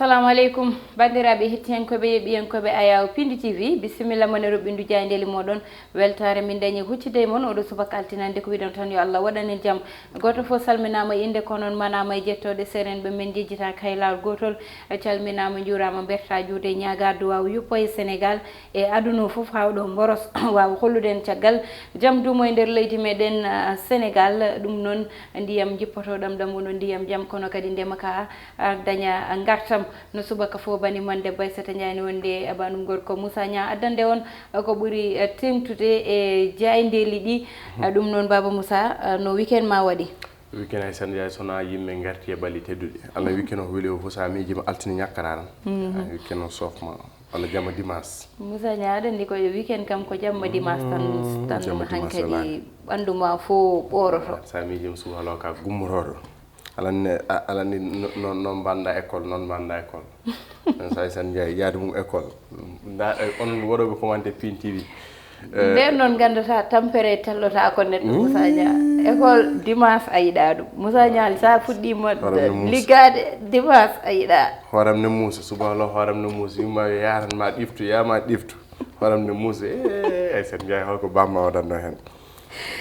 assalamu aleykum bandiraɓe hettiyankoɓe ɓiyankoɓe Ayaw Pindi TV bisimilla mone roɓɓindu jayndeli moɗon weltare min dañi huccide mon oɗo subaka altinande ko wiɗon tan yo Allah waɗanen jaam goto fof salminama inde ko noon manama e jettode serenɓe men jejjita kaylawol gotol calminama jurama berta juude ñaga duwaw yuppo e Sénégal e aduna fof hawɗo boros wawa hollude en caggal jaam dumo e nder leydi meɗen Sénégal ɗum noon ndiyam jippotoɗam ɗam wono ndiyam jaam kono kadi ndema ka daña gartam no subaka fo bani mande Baysata Ndiaye wonde abanum gorko Moussa Nia addande on ko ɓuuri tengtude e jayndeli ɗi ɗum noon Baba Moussa no weekend ma waɗi weekend ay Ndiaye sona yimɓe garti e balli tedduɗe Allah weekend o weeli o fof sa miijima altini ñakkara tan weekend o sofma walla jamma dimanche Moussa Nia aɗa andi koye weekend kam ko jamma dimanche tan hankkadi ɓanduma fo ɓoroto sa miijima subahalo ka gummotoɗo alani non banda école non banda école sa san Ndiaye yaade mum école on waɗoɓe commandé Pin TV nden noon gandata tampere tellota ko neɗɗo Moussa Nia école dimanche a yiɗa ɗum Moussa Nia sa fuɗɗima liggade dimanche a yiɗa horam ne Moussa subahalo horam ne Moussa yumma yaranma ɗiftu yama ɗiftu horam ne Moussa ay san Ndiaye holko bamma waɗanno hen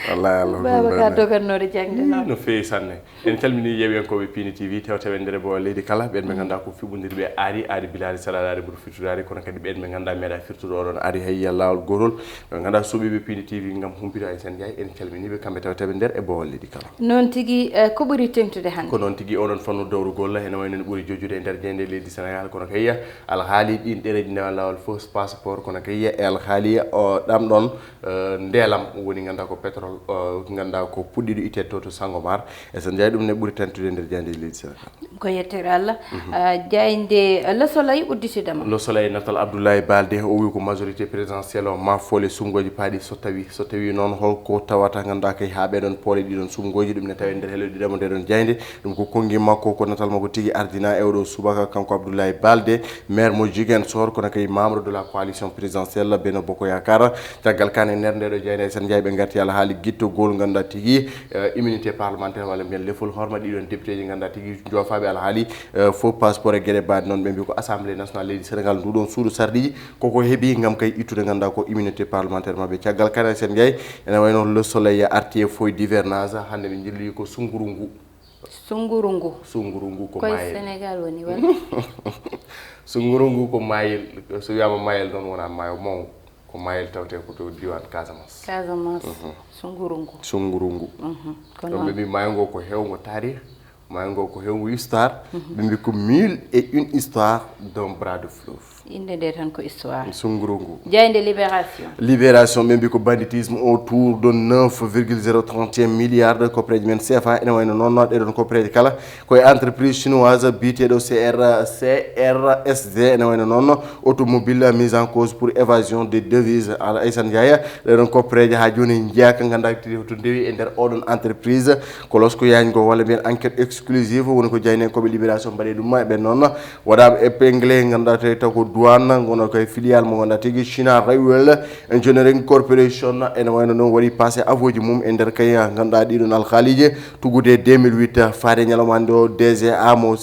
wallahi Allah Babacar dogannore jangde noon no feewi sanne en calmini yewiyankoɓe Pini TV tewteɓe nder bo leydi kala ɓen ɓe ganduɗa ko fiɓodirɓe aadi bilali salalade ɓuuri firtudade kono kadi ɓen ɓe ganduɗa meeɗa firtude oɗon aadi hayya lawol gotol ɓe ganduɗa suuɓiɓe Pini TV gam humpito ay sen Ndiaye en calminiɓe kamɓe tewteɓe nder e bowol leydi kala noon tigui ko ɓuuri tengtude hande ko noon tigui oɗon fannu dowrugol ene wayno ne ɓuuri jojjude e nder jeyde leydi Sénégal kono kayya alhaali ɗin ɗereji ndewa lawol fausse passeport kono kayya e alhaali o ɗam ɗon ndeelam woni ganduɗa ko pétrole ganduɗa ko puɗɗiɗo ittede to Sangomar e sen Ndiaye ɗum ne ɓuuri tentude nder jeyde leydi Sénégal ko yettere Allah jayde Le Soleil udditidama Le Soleil natal Abdoulaye Baldé o wi ko majorité présidentielle o ma foole sumgoji paaɗi so tawi noon holko tawata ganduɗa kay ha ɓeɗon poole ɗiɗon sumgoji ɗum ne tawi nder heloɗiɗamo ndeɗon jayde ɗum ko konngui makko ko natal makko tigui ardina e oɗo subaka kanko Abdoulaye Baldé maire mo Ziguinchor kono kay membre de la coalition présidentielle Benno Bokk Yakar caggal kane nder ndeɗo jayde sen Ndiaye ɓe garti ala haali guittogol ganduɗa tigui immunité parlementaire walla mbiyen lefol horma ɗiɗon député ji ganduɗa tigui jofaɓe alhaali faux passeport e gueɗe baɗe noon ɓe mbi ko assemblée nationale leydi Sénégal nduɗon suudu sardiji koko heeɓi gam kay ittude ganduɗa ko immunité parlementaire mabɓe caggal kane sen Ndiaye ene wayno Le Soleil arti e foye d'hivernage hande ɓe jilli ko sunguru ngu ko mayel Sénégal woni wala sunguru ngu ko mayel so wiyama mayel noon wona mayo mawɗo ko mayel tawte ko to diwan Casamance sunguru ngu ɗon ɓe mbi mayo ngo ko hewgo tarih mayo ngo ko hewgo histoire ɓe mbi ko 1001 histoire d'un bras de fleuve inde nde tan ko histoire sunguru ngu jayde libération ɓe mbi ko banditisme autour de 9,031 milliards de koppereji men CFA ene wayno noon ɗeɗon koppereji kala koye entreprise chinoise biteɗo CRSD ene wayno noon automobile mise en cause pour évasion des devises ala Aissane Ndiaye ɗeɗon koppereji ha joni jeeyaka ganduɗa to ndewi e nder oɗon entreprise ko losko yañgo walla mbiyen enquête exclusive woni ko jayne koɓe libération mbaɗe ɗum e ɓen noon waɗama épinglé ganduɗa taw ko douane gono koye filiale mo ganduɗa tigui China Railway Engineering Corporation ene wayno noon waɗi passé avoji mum e nder kay ganduɗa ɗiɗon alhaaliji tugude 2008 faade ñalawma hande o DGA mo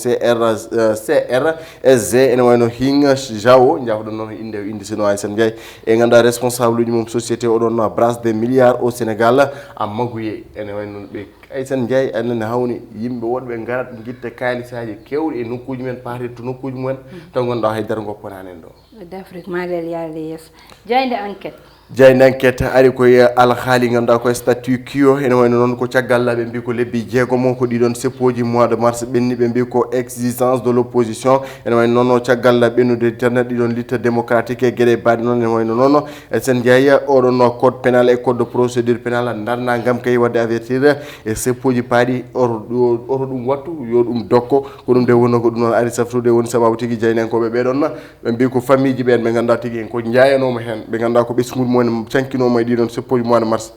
CRSG ene wayno Hing Jao jafɗon noon inde sino Aissane Ndiaye e ganduɗa responsable uji mum société oɗon brasse des milliards au Sénégal a Maguye ene wayno ɓe Aissane Ndiaye anene hawni yimɓe wonɓe garat guitta kalisaji kewɗi e nokkuji men paati to nokkuji mumen taw ganduɗa haydara goppanani en ɗo d'Afrique malel yaade yeeso jayde enquête ari koye alhaali ganduɗa koye statut quo ene wayno noon ko caggal ɓe mbi ko lebbi jeegomo ko ɗiɗon seppoji mois de mars ɓenni ɓe mbi ko exigence de l'opposition ene wayno noon caggal ɓennude tan ɗiɗon litte démocratique e gueɗe baɗe noon ene wayno noon Aissane Ndiaye oɗon code pénal e code de procédure pénal darna gam kay wadde avertir e seppoji paaɗi oto ɗum wattu yo ɗum dokko ko ɗum de wonno ko ɗum noon ari saftude woni sababu tigui jeynenkoɓe ɓeɗon ɓe mbi ko famille ji ɓen ɓe ganduɗa tigui en ko jayanoma hen ɓe ganduɗa ko ɓesgude mumen cankinomo e ɗiɗon seppoji mois de mars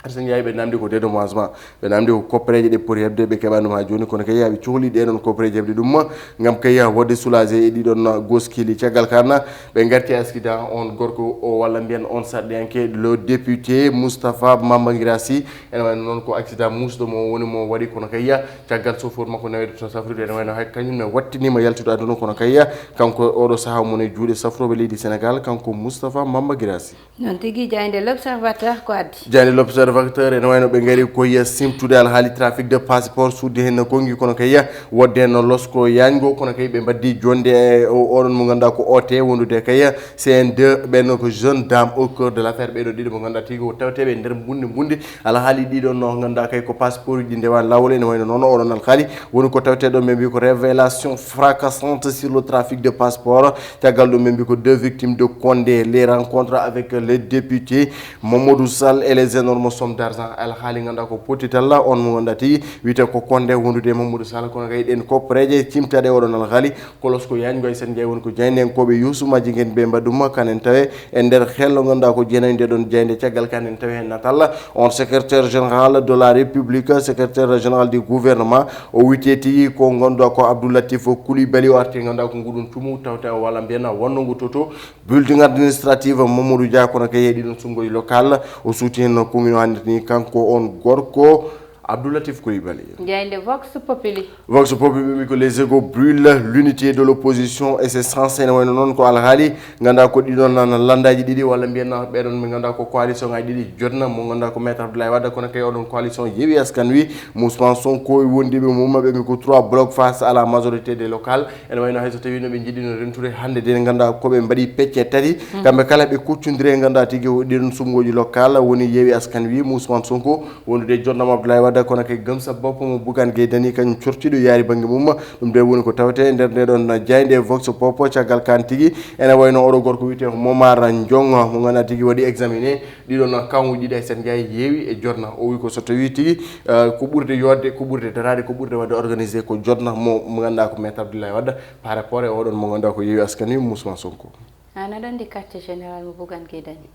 arsen yayi ɓe namdi ko dédommagement ɓe namdi ko koppareje ɗe poti hebde ɓe keɓanum ha joni kono kay ɓe cohli ɗeɗon koppareje hebde ɗum gam kay wadde soulagé e ɗiɗon goskili caggal kana ɓe garti accident on gorko o walla mbiyan on sarɗiyanke le député Moustapha Mamba Guirassy ene wayno noon ko accident musɗo mo woni mo waɗi kono kay caggal chauffeur makko naweɗo to safrude ene wayno hay kañum ne wattinima yaltude aduna kono kay kanko oɗo saaha mon e juuɗe safroɓe leydi Sénégal kanko Moustapha Mamba Guirassy non tigui jayde l'observateur ko addi jani l'observateur ene wayno ɓe gaari koye simtude alhaali trafic de passeport sudde hen no gongi kono kay wadde hen losko yañgo kono kay ɓe mbaddi jonde e oɗon mo ganduɗa ko OT wondude kay CN2 ɓenno ko jeune dame au cœur de l' affaire ɓeɗo ɗiɗo mo ganduɗa tigui ko tawteɓe e nder bunde alhaali ɗiɗon no ganduɗa kay ko passeport uji ndewani lawol ene wayno noon oɗon alhaali woni ko tawteɗo ɓe mbi ko révélation fracassante sur le trafic de passeport caggal ɗum ɓe mbi ko 2 victimes de Condé les rencontres avec les députés Mamadou Sall et les énormes sommes d'argent alhaali ganduɗa ko potitalla on mo ganduɗa tigui wiyete ko Condé wondude Mamadou Sall kono kay ɗen koppareje cimtade oɗon alhaali kolosko yañgo e sen jeey woni ko jaydenkoɓe yusumaji gen ɓe mbaɗuma kanen tawe e nder hello ganduɗa ko jeenayi nde ɗon jeyde caggal kanen tawe hen natalla on secrétaire général de la république secrétaire général du gouvernement o wiyete tigui ko ganduɗa ko Abdoulatif Coulibaly o arti ganduɗa ko nguɗum tumu tawte walla mbiyana wonnongo toto building administrative Mamadou Dia kono kay heeɗi ɗon sumgoji local o suuti hen commune o hannirta ni kanko on gorko Abdoulatif Coulibaly. Vox Populi. Vox Populi que les égos brûlent l'unité de l'opposition et c'est censé ne non ko alhaali ganda ko ɗiɗon landaji ɗiɗi walla mbiyanna ɓeɗon ɓe ganda ko coalition ngaji ɗiɗi jotna mo ganda ko maître Abdoulaye Wade kono kay oɗon coalition Yewwi Askan Wi Ousmane Sonko e wondiɓe mum ɓe mbi ko 3 blocs face à la majorité des locales ene wayno hayso tawi no ɓe jiiɗino rentude hande de ganda koɓe mbaɗi pecce tati kamɓe kala ɓe kuccodiri ganda tigui ɗiɗon sumgoji local woni Yewwi Askan Wi Ousmane Sonko wondude jotnamo Abdoulaye Wade kono kay gamsa boppo mo Bougane Gueye Dany kañum cortiɗo yaari banggue mum ɗum de woni ko tawte nder ndeɗon jayde Vox Pop caggal kan tigui ene wayno oɗo gorko wiyete ko Momar Ndiong mo ganduɗa tigui waɗi examiné ɗiɗon kawuji ɗiɗi sen jeeyi heewi e jotna o wi ko so tawi tigui ko ɓurde yodde ko ɓurde darade ko ɓurde wadde organisé ko jotna mo ganduɗa ko maître Abdoulaye Wade par rapport e oɗon mo ganduɗa ko Yewwi Askan Wi Ousmane Sonko an aɗa andi quartier général mo Bougane Gueye Dany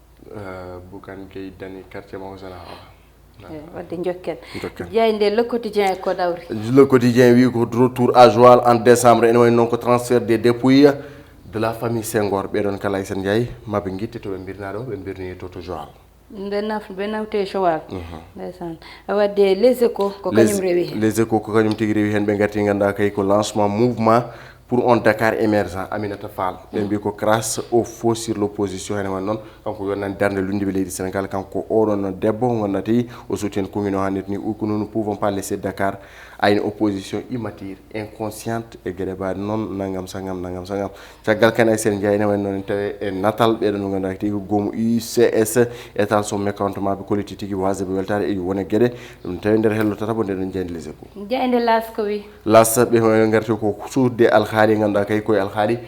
Bougane Gueye Dany quartier mo général wadde jokken jeyde le quotidien ko dawri le quotidien wi ko retour à Joal en décembre ene wayno noon ko transfert des dépouilles de la famille Senghor ɓeɗon kala sen jeeyi maɓe guitte to ɓe birnaɗo ɓe birni to Joal ɓe nawte Joal ndeysan wadde les échos ko kañum rewi les échos ko kañum tigui rewi hen ɓe garti ganduɗa kay ko lancement mouvement pour un Dakar émergent Aminata Fall ɓe mbi ko grâce au faux sur l'opposition ene wan noon kanko yonnani darde lundiɓe leydi Sénégal kanko oɗon debbo ganduɗa tawi o suuti hen commune o hannirta ni ko nous ne pouvons pas laisser Dakar à une opposition immature inconsciente e gueɗe mbaɗe noon naggam sagam caggal kane sen jeeyi ene wayno noon tawi e natal ɓeɗon mo ganduɗa tigui goomu UCS état son mécontentement ɓe koliti tigui wasde ɓe weltade e wone gueɗe ɗum tawi nder hello tata bo ndeɗon jeyde les échos jeyde las ko wi las ɓe garti ko suudde alhaali ganduɗa kay koye alhaali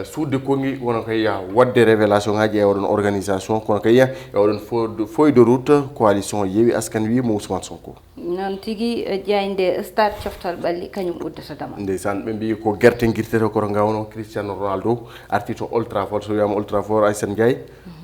suudde kongi wono kay wadde révélation ngaji e oɗon organisation kono kay e oɗon feuille de route coalition Yewwi Askan Wi mo Ousmane Sonko noon tigui jeyde stade coftal ɓalli kañum uddata dama ndeysan ɓe mbi ko guerte guirtete koto gawno Cristiano Ronaldo arti to Old Trafford so wiyama Old Trafford Aysén Ndiaye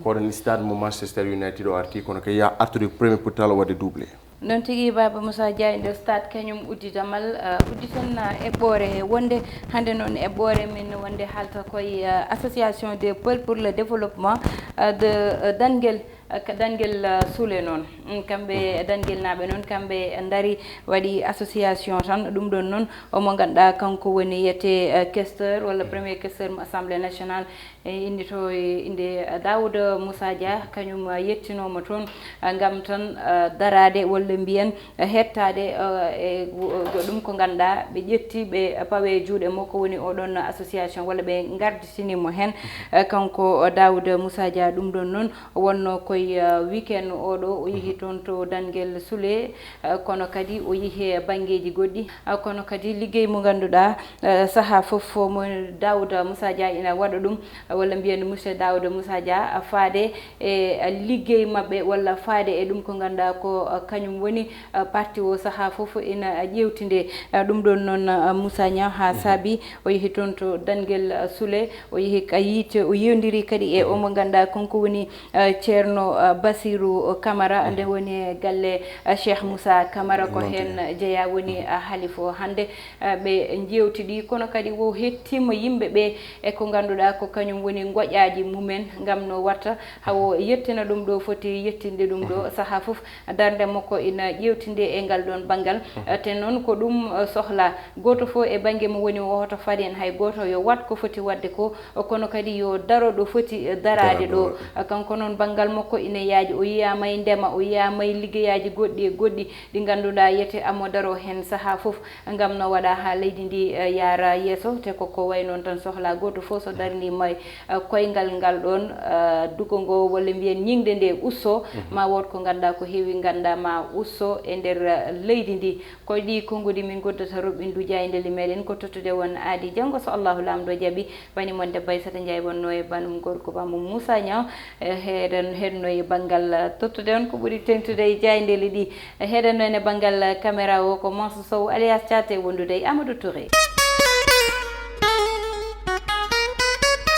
koɗon stade mo Manchester United o arti kono kay artude premier potal o wadde doublé non tigui Baba Moussa Dia nder stade kañum uddidamal udditen eɓɓore wonde hande noon eɓɓore min wonde halta koye association des peuls pour le développement de Danguel Soule noon kamɓe Danguel naɓe noon kamɓe daari waɗi association tan ɗum ɗon noon omo ganduɗa kanko woni yiyete questeur walla premier questeur mo assemblée nationale indi to inde Daouda Moussa Dia kañum yettinoma toon gam tan darade walla mbiyen hettade e ɗum ko ganduɗa ɓe ƴetti ɓe pawe juuɗe makko woni oɗon association walla ɓe garditinimo hen kanko Daouda Moussa Dia ɗum ɗon noon wonno koye weekend oɗo o yeehi toon to Danguel Soule kono kadi o yeehi banggueji goɗɗi kono kadi ligguey mo ganduɗa saaha foof mo Daouda Moussa Dia ina waɗa ɗum walla mbiyen monsieur Daouda Moussa Dia faade e ligguey mabɓe walla faade e ɗum ko ganduɗa ko kañum woni parti o saaha foof ina ƴewtinde ɗum ɗon noon Moussa Niang ha saabi o yeehi toon to Danguel Soule o yeehi yiite o yewdiri kadi e omo ganduɗa konko woni ceerno Bassirou Camara nde woni galle Cheikh Moussa Camara ko hen jeeya woni halifo hande ɓe jewtiɗi kono kadi wo hettima yimɓe ɓe e ko ganduɗa ko kañum woni goƴaji mumen gam no watta hawo yettina ɗum ɗo foti yettinde ɗum ɗo saaha foof darde makko ina ƴewtinde e ngal ɗon banggal te noon ko ɗum sohla goto fo e banggue mo woni o hoto faden hay goto yo wat ko foti wadde ko kono kadi yo daro ɗo foti darade ɗo kanko noon banggal makko ina yaaji o yiyama e ndema o yiyama e liggeyaji goɗɗi e goɗɗi ɗi ganduɗa yete amo daro hen saaha foof gam no waɗa ha leydi ndi yaara yesso te koko way noon tan sohla goto fo so darnima koyngal ngal ɗon dugo ngo walla mbiyen ñingde nde usso ma wot ko ganduɗa ko heewi ganduɗa ma usso e nder leydi ndi ko ɗi konngudi min goddata roɓɓindu jayndeli meɗen ko tottude won aadi janggo so allahu lamɗo jaaɓi bani mon debbo Aissata Ndiaye wonno e banum gorko bamum Moussa Niang heɗenno e banggal tottude on ko ɓuuri tengtude e jayndeli ɗi heɗenno e banggal caméra o ko Mansour Sow alias Thiate wondude e Amadou Touré.